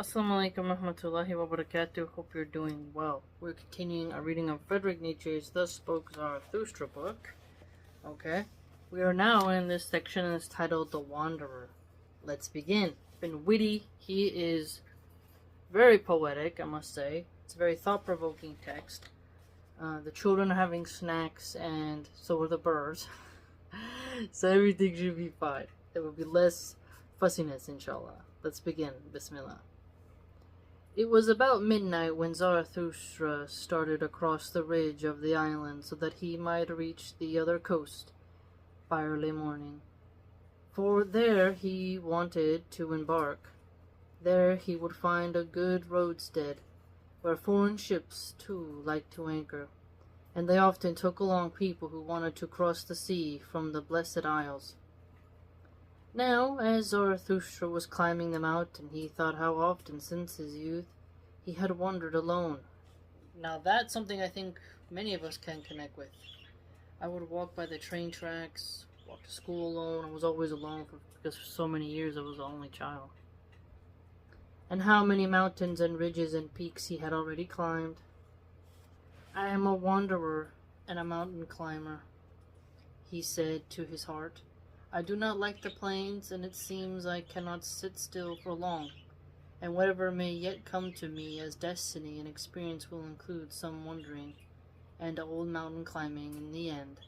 Assalamu alaikum warahmatullahi wabarakatuh. Hope you're doing well. We're continuing our reading of Friedrich Nietzsche's Thus Spoke Zarathustra book. Okay. We are now in this section and it's titled The Wanderer. Let's begin. Been witty. He is very poetic, I must say. It's a very thought-provoking text. The children are having snacks and so are the birds. So everything should be fine. There will be less fussiness, inshallah. Let's begin. Bismillah. It was about midnight when Zarathustra started across the ridge of the island so that he might reach the other coast by early morning. For there he wanted to embark. There he would find a good roadstead, where foreign ships too liked to anchor, and they often took along people who wanted to cross the sea from the Blessed Isles. Now, as Zarathustra was climbing the mountain, he thought how often since his youth he had wandered alone. Now that's something I think many of us can connect with. I would walk by the train tracks, walk to school alone. I was always alone because for so many years I was the only child. And how many mountains and ridges and peaks he had already climbed. I am a wanderer and a mountain climber, he said to his heart. I do not like the plains, and it seems I cannot sit still for long, and whatever may yet come to me as destiny and experience will include some wandering and old mountain climbing in the end,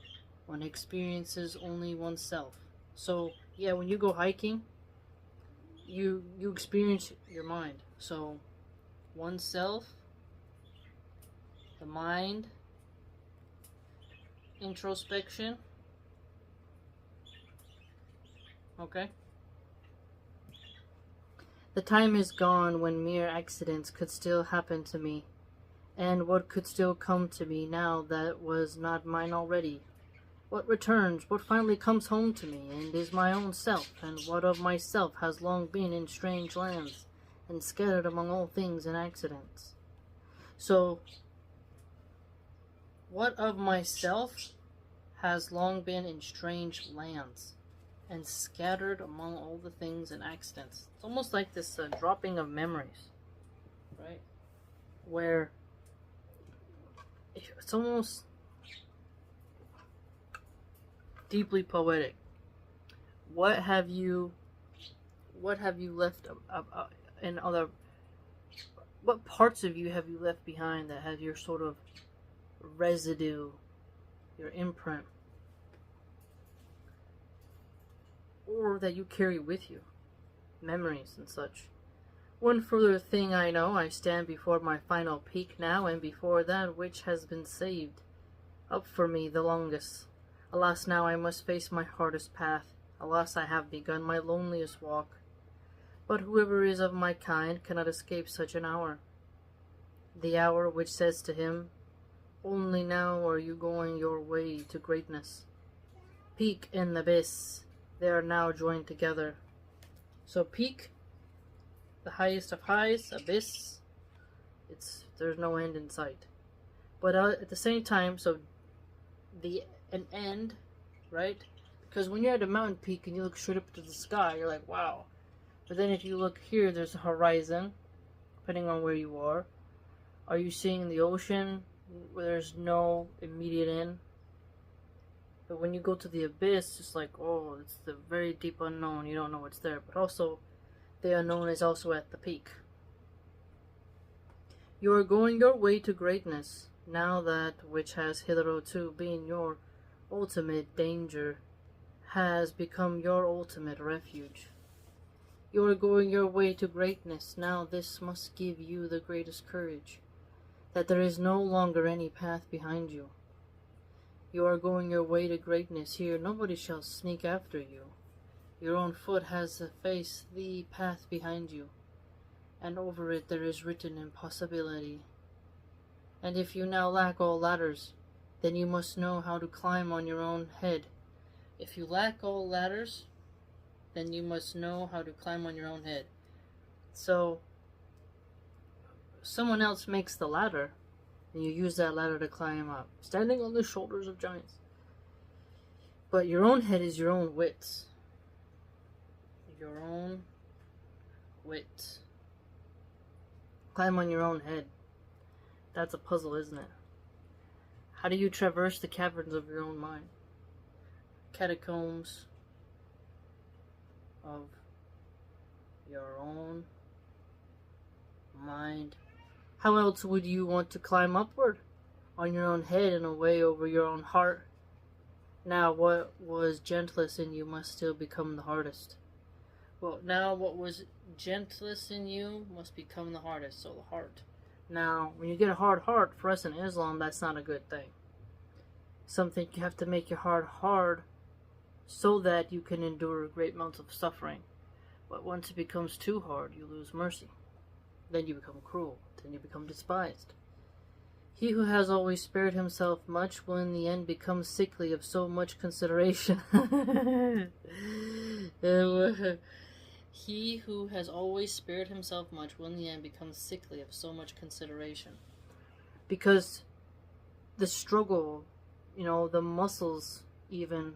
one experiences only oneself. So, yeah, when you go hiking, you experience your mind. So, oneself, the mind, introspection. Okay. The time is gone when mere accidents could still happen to me, and what could still come to me now that was not mine already. What returns, what finally comes home to me, and is my own self, and what of myself has long been in strange lands, and scattered among all things and accidents. So, what of myself has long been in strange lands, and scattered among all the things and accidents. It's almost like this dropping of memories, right? Where it's almost deeply poetic. What have you left in other? What parts of you have you left behind that have your sort of residue, your imprint? Or that you carry with you, memories and such. One further thing I know, I stand before my final peak now, and before that which has been saved up for me the longest. Alas, now I must face my hardest path. Alas, I have begun my loneliest walk. But whoever is of my kind cannot escape such an hour. The hour which says to him, only now are you going your way to greatness. Peak in the abyss. They are now joined together. So peak, the highest of highs, abyss, there's no end in sight. But at the same time, so an end, right? Because when you're at a mountain peak and you look straight up to the sky, you're like, wow. But then if you look here, there's a horizon, depending on where you are. Are you seeing the ocean where there's no immediate end? But when you go to the abyss, it's like, oh, it's the very deep unknown. You don't know what's there. But also, the unknown is also at the peak. You are going your way to greatness. Now that which has hitherto been your ultimate danger has become your ultimate refuge. You are going your way to greatness. Now this must give you the greatest courage, that there is no longer any path behind you. You are going your way to greatness. Here nobody shall sneak after you. Your own foot has to face the path behind you, and over it there is written impossibility. And if you now lack all ladders, then you must know how to climb on your own head. If you lack all ladders, then you must know how to climb on your own head. So, someone else makes the ladder, and you use that ladder to climb up, standing on the shoulders of giants. But your own head is your own wits. Your own wit. Climb on your own head. That's a puzzle, isn't it? How do you traverse the caverns of your own mind? Catacombs of your own mind. How else would you want to climb upward? On your own head and away over your own heart. Now what was gentlest in you must still become the hardest. Well, now what was gentlest in you must become the hardest, so the heart. Now, when you get a hard heart, for us in Islam, that's not a good thing. Some think you have to make your heart hard so that you can endure great amounts of suffering. But once it becomes too hard, you lose mercy. Then you become cruel. Then you become despised. He who has always spared himself much will in the end become sickly of so much consideration. He who has always spared himself much will in the end become sickly of so much consideration. Because the struggle, the muscles even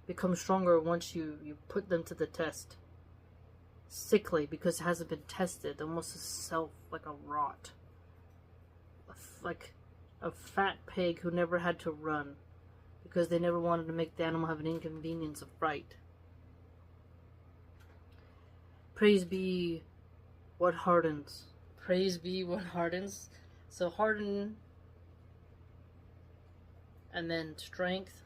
become stronger once you put them to the test. Sickly because it hasn't been tested. Almost a self, like a rot. Like a fat pig who never had to run because they never wanted to make the animal have an inconvenience of fright. Praise be what hardens. Praise be what hardens. So harden, and then strength,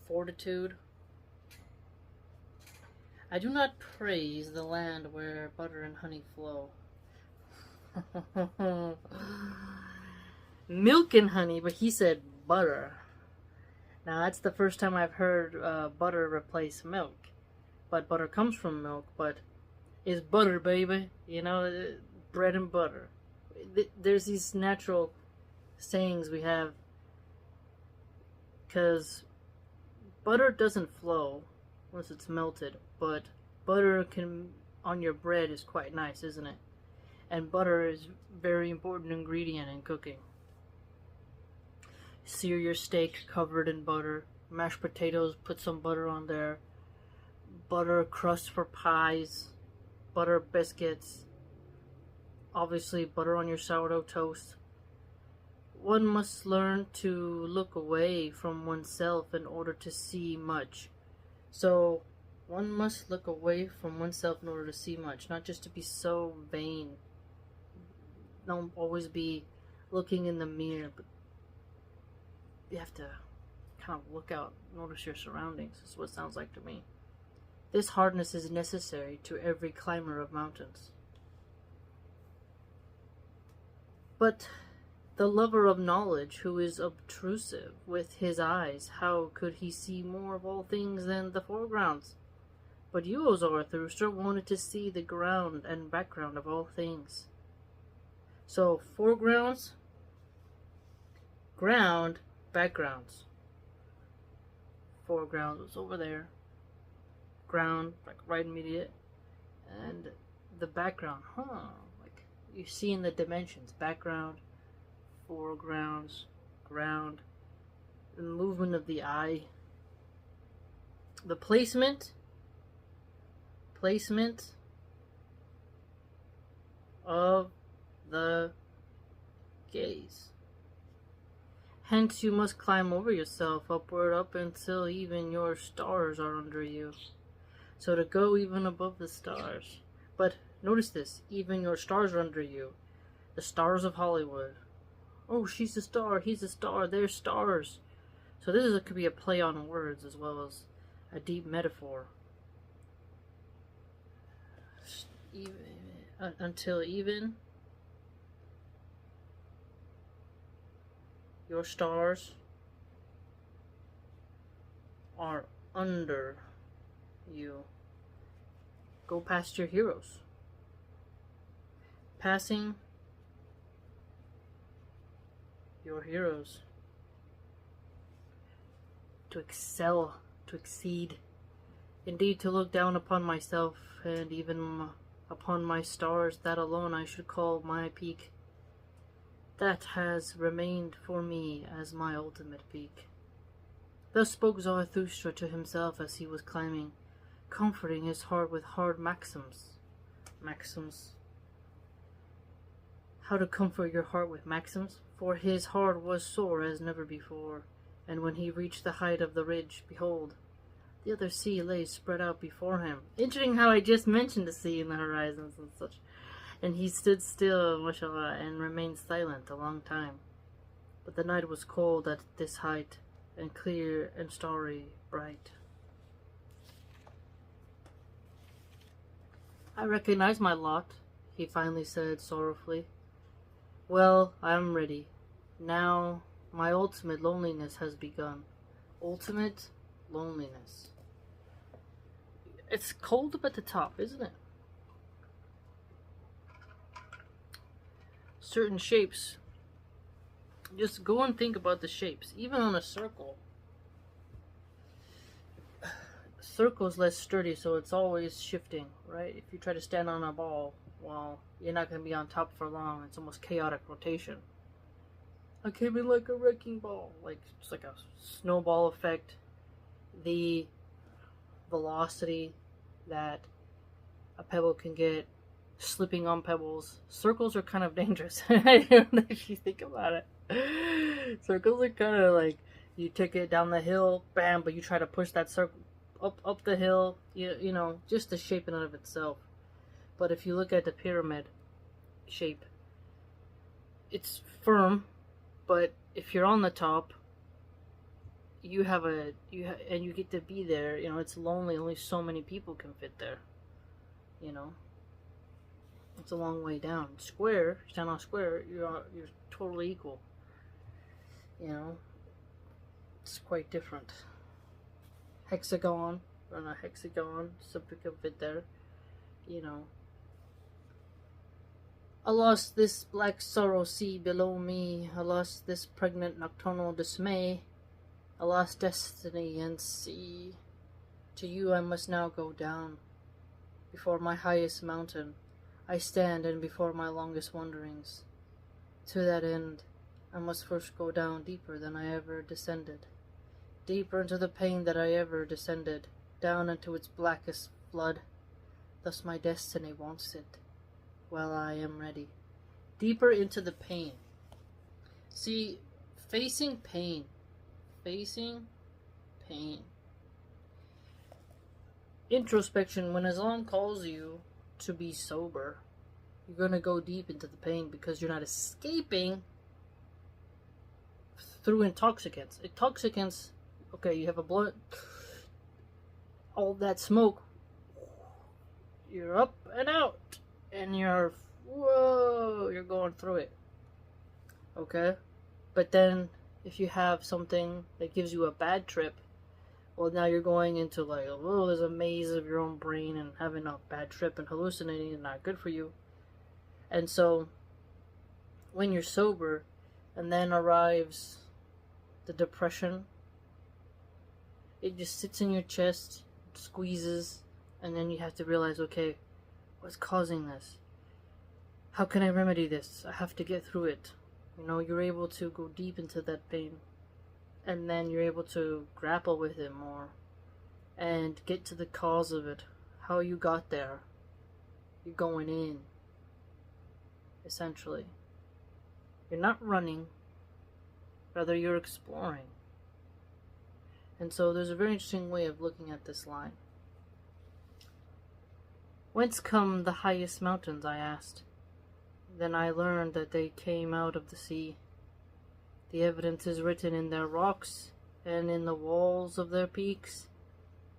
fortitude. I do not praise the land where butter and honey flow. Milk and honey, but he said butter. Now that's the first time I've heard butter replace milk. But butter comes from milk, but it's butter, baby. Bread and butter. There's these natural sayings we have, because butter doesn't flow once it's melted, but butter on your bread is quite nice, isn't it? And butter is a very important ingredient in cooking. Sear your steak covered in butter. Mashed potatoes, put some butter on there. Butter crust for pies. Butter biscuits. Obviously, butter on your sourdough toast. One must learn to look away from oneself in order to see much. So, one must look away from oneself in order to see much, not just to be so vain. Don't always be looking in the mirror, but you have to kind of look out, notice your surroundings. That's what it sounds like to me. This hardness is necessary to every climber of mountains. But the lover of knowledge, who is obtrusive with his eyes, how could he see more of all things than the foregrounds? But you, O Zarathustra, wanted to see the ground and background of all things. So, foregrounds, ground, backgrounds. Foreground was over there. Ground, like right immediate. And the background, like you see in the dimensions. Background, foregrounds, ground, the movement of the eye, the placement of the gaze. Hence you must climb over yourself, upward up until even your stars are under you. So to go even above the stars. But notice this, even your stars are under you. The stars of Hollywood. Oh, she's a star, he's a star, they're stars. So this could be a play on words as well as a deep metaphor. Until even your stars are under you. Go past your heroes. Passing your heroes. To excel, to exceed. Indeed, to look down upon myself and even upon my stars, that alone I should call my peak. That has remained for me as my ultimate peak. Thus spoke Zarathustra to himself as he was climbing, comforting his heart with hard maxims. Maxims how to comfort your heart with maxims, for his heart was sore as never before. And when he reached the height of the ridge, behold, the other sea lay spread out before him. Interesting how I just mentioned the sea in the horizons and such. And he stood still, mashallah, and remained silent a long time. But the night was cold at this height, and clear and starry bright. I recognize my lot, he finally said sorrowfully. Well, I am ready. Now my ultimate loneliness has begun. Ultimate loneliness. It's cold up at the top, isn't it? Certain shapes. Just go and think about the shapes. Even on a circle. Circle's less sturdy, so it's always shifting, right? If you try to stand on a ball, well, you're not going to be on top for long. It's almost chaotic rotation. I came in like a wrecking ball. Like, it's like a snowball effect. The velocity that a pebble can get, slipping on pebbles. Circles are kind of dangerous if you think about it. Circles are kind of like, you take it down the hill, bam, but you try to push that circle up the hill, you know, just the shape in and of itself. But if you look at the pyramid shape, it's firm, but if you're on the top, and you get to be there, you know, it's lonely. Only so many people can fit there, you know. It's a long way down. Square, stand on square, you're totally equal, you know. It's quite different. Hexagon, on a hexagon, some people can fit there, you know. I lost this black sorrow sea below me. I lost this pregnant nocturnal dismay. I lost destiny and sea. To you I must now go down. Before my highest mountain I stand, and before my longest wanderings. To that end I must first go down deeper than I ever descended. Deeper into the pain that I ever descended. Down into its blackest flood. Thus my destiny wants it. Well, I am ready. Deeper into the pain. See, facing pain. Facing pain. Introspection, when Islam calls you to be sober, you're going to go deep into the pain because you're not escaping through intoxicants. Intoxicants, okay, you have a blunt, all that smoke, you're up and out. And you're going through it. Okay? But then, if you have something that gives you a bad trip, well, now you're going into like, oh, there's a maze of your own brain, and having a bad trip and hallucinating is not good for you. And so, when you're sober, and then arrives the depression, it just sits in your chest, squeezes, and then you have to realize, okay, what's causing this? How can I remedy this? I have to get through it. You know, you're able to go deep into that pain. And then you're able to grapple with it more. And get to the cause of it. How you got there. You're going in. Essentially. You're not running. Rather, you're exploring. And so there's a very interesting way of looking at this line. Whence come the highest mountains, I asked. Then I learned that they came out of the sea. The evidence is written in their rocks and in the walls of their peaks.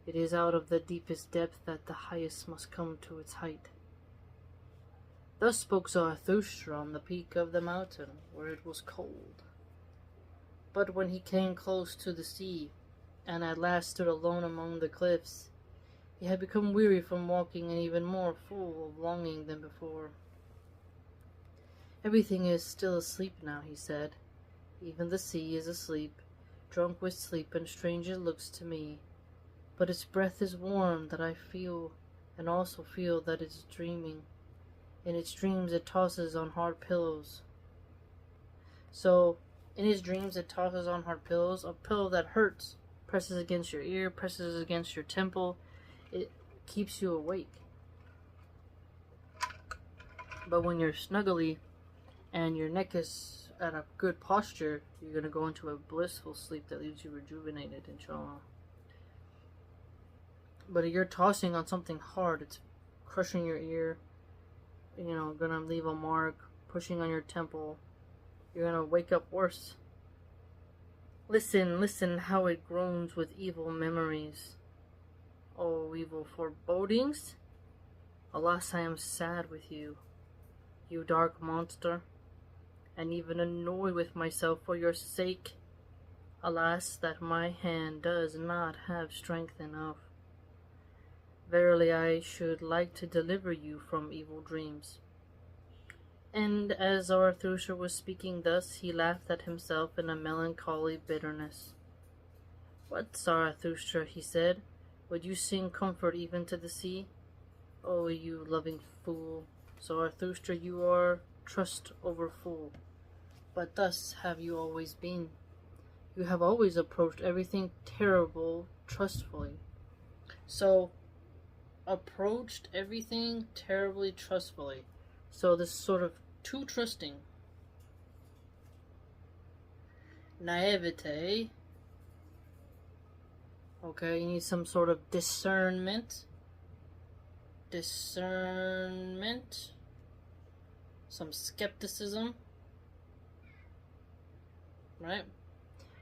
It is out of the deepest depth that the highest must come to its height. Thus spoke Zarathustra on the peak of the mountain, where it was cold. But when he came close to the sea, and at last stood alone among the cliffs, he had become weary from walking and even more full of longing than before. Everything is still asleep now, he said. Even the sea is asleep, drunk with sleep, and strange it looks to me. But its breath is warm that I feel, and also feel that it is dreaming. In its dreams it tosses on hard pillows. So, in his dreams it tosses on hard pillows, a pillow that hurts, presses against your ear, presses against your temple. It keeps you awake. But when you're snuggly and your neck is at a good posture, you're going to go into a blissful sleep that leaves you rejuvenated, inshallah. But if you're tossing on something hard, it's crushing your ear, gonna leave a mark, pushing on your temple, you're gonna wake up worse. Listen, listen how it groans with evil memories. Oh, evil forebodings? Alas, I am sad with you, you dark monster, and even annoyed with myself for your sake. Alas, that my hand does not have strength enough. Verily, I should like to deliver you from evil dreams. And as Zarathustra was speaking thus, he laughed at himself in a melancholy bitterness. What, Zarathustra, he said, would you sing comfort even to the sea? Oh, you loving fool, Zarathustra, you are trust over fool. But thus have you always been. You have always approached everything terrible trustfully. So, approached everything terribly trustfully. So this sort of too trusting. Naivete. Okay, you need some sort of discernment. Some skepticism. Right?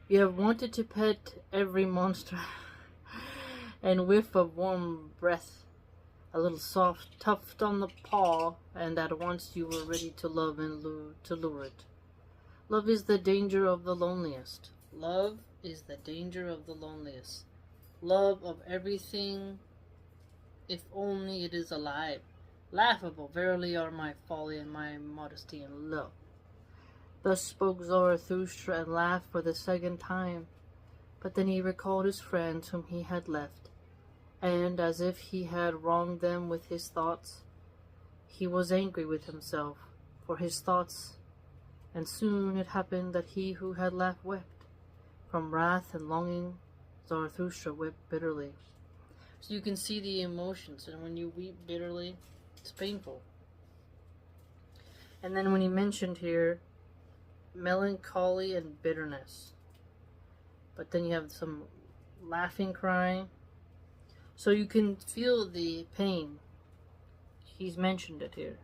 You have wanted to pet every monster and whiff of warm breath, a little soft tuft on the paw, and at once you were ready to love and to lure it. Love is the danger of the loneliest. Love is the danger of the loneliest. Love of everything, if only it is alive. Laughable, verily, are my folly and my modesty and love. Thus spoke Zarathustra and laughed for the second time. But then he recalled his friends whom he had left, and as if he had wronged them with his thoughts, he was angry with himself for his thoughts, and soon it happened that he who had laughed wept. From wrath and longing, Zarathustra wept bitterly. So you can see the emotions, and when you weep bitterly, it's painful. And then when he mentioned here, melancholy and bitterness. But then you have some laughing, crying. So you can feel the pain. He's mentioned it here.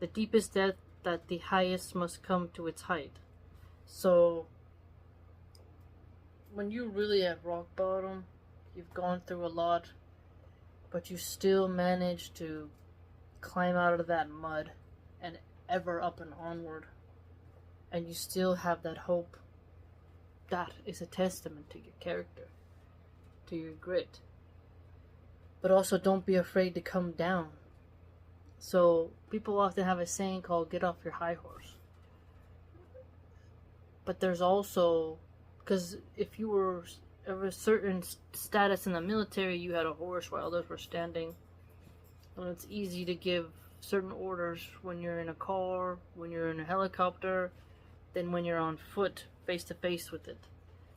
The deepest depth that the highest must come to its height. So when you really at rock bottom, you've gone through a lot, but you still manage to climb out of that mud and ever up and onward, and you still have that hope. That is a testament to your character, to your grit. But also don't be afraid to come down. So people often have a saying called get off your high horse. But there's also, because if you were of a certain status in the military, you had a horse while others were standing. And it's easy to give certain orders when you're in a car, when you're in a helicopter, than when you're on foot, face to face with it.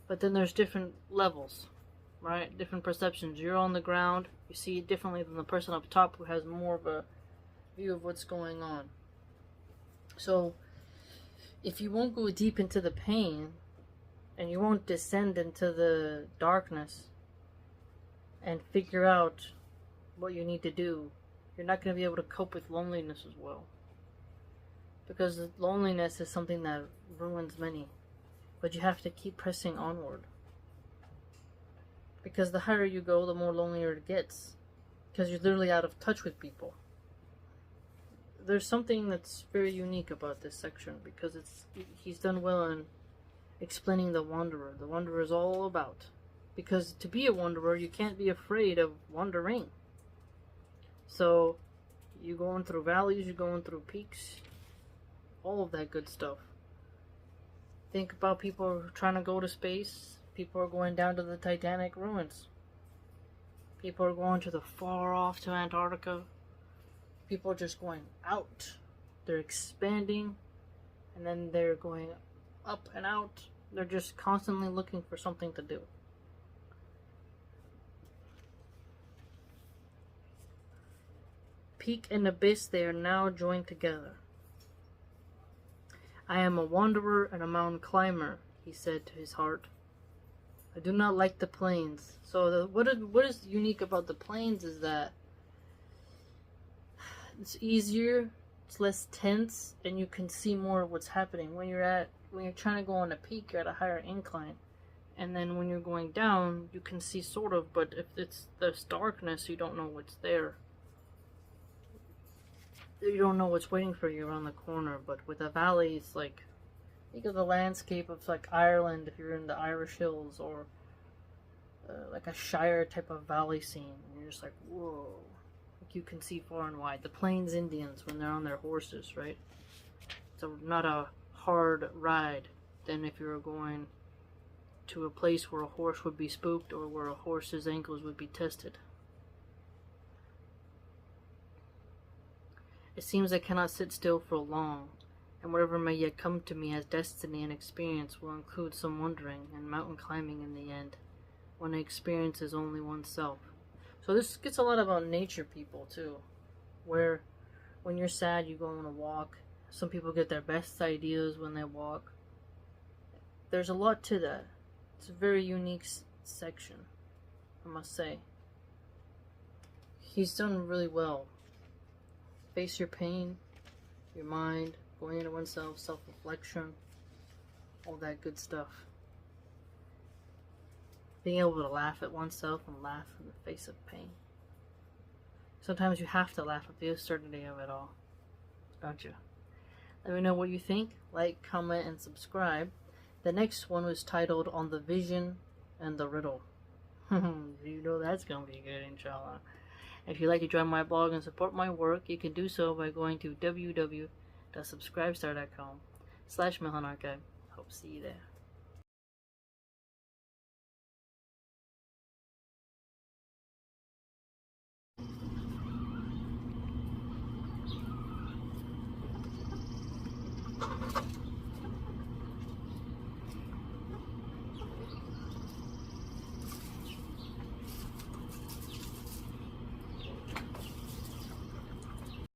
But then there's different levels, right? Different perceptions. You're on the ground, you see it differently than the person up top who has more of a view of what's going on. So, if you won't go deep into the pain, and you won't descend into the darkness, and figure out what you need to do, you're not going to be able to cope with loneliness as well. Because loneliness is something that ruins many. But you have to keep pressing onward. Because the higher you go, the more lonelier it gets. Because you're literally out of touch with people. There's something that's very unique about this section, because he's done well in explaining the wanderer. The wanderer is all about. Because to be a wanderer, you can't be afraid of wandering. So, you're going through valleys, you're going through peaks, all of that good stuff. Think about people trying to go to space. People are going down to the Titanic ruins. People are going to the far off to Antarctica. People are just going out. They're expanding, and then they're going up and out. They're just constantly looking for something to do. Peak and abyss, they are now joined together. I am a wanderer and a mountain climber, he said to his heart. I do not like the plains. So what is unique about the plains is that it's easier, it's less tense, and you can see more of what's happening. When you're trying to go on a peak, you're at a higher incline. And then when you're going down, you can see sort of, but if there's darkness, you don't know what's there. You don't know what's waiting for you around the corner. But with a valley, it's like, think of the landscape of like Ireland if you're in the Irish Hills, or like a Shire type of valley scene. And you're just like, whoa. Like you can see far and wide. The Plains Indians when they're on their horses, right? It's not a hard ride than if you were going to a place where a horse would be spooked or where a horse's ankles would be tested. It seems I cannot sit still for long, and whatever may yet come to me as destiny and experience will include some wandering and mountain climbing in the end, when the experience is only oneself. So this gets a lot about nature people too, where when you're sad you go on a walk. Some people get their best ideas when they walk. There's a lot to that. It's a very unique section, I must say. He's done really well. Face your pain, your mind, going into oneself, self-reflection, all that good stuff. Being able to laugh at oneself and laugh in the face of pain. Sometimes you have to laugh at the absurdity of it all, don't you? Let me know what you think. Like, comment, and subscribe. The next one was titled On the Vision and the Riddle. You know that's going to be good, inshallah. If you'd like to join my blog and support my work, you can do so by going to www.subscribestar.com/Milahan Archive. Hope to see you there.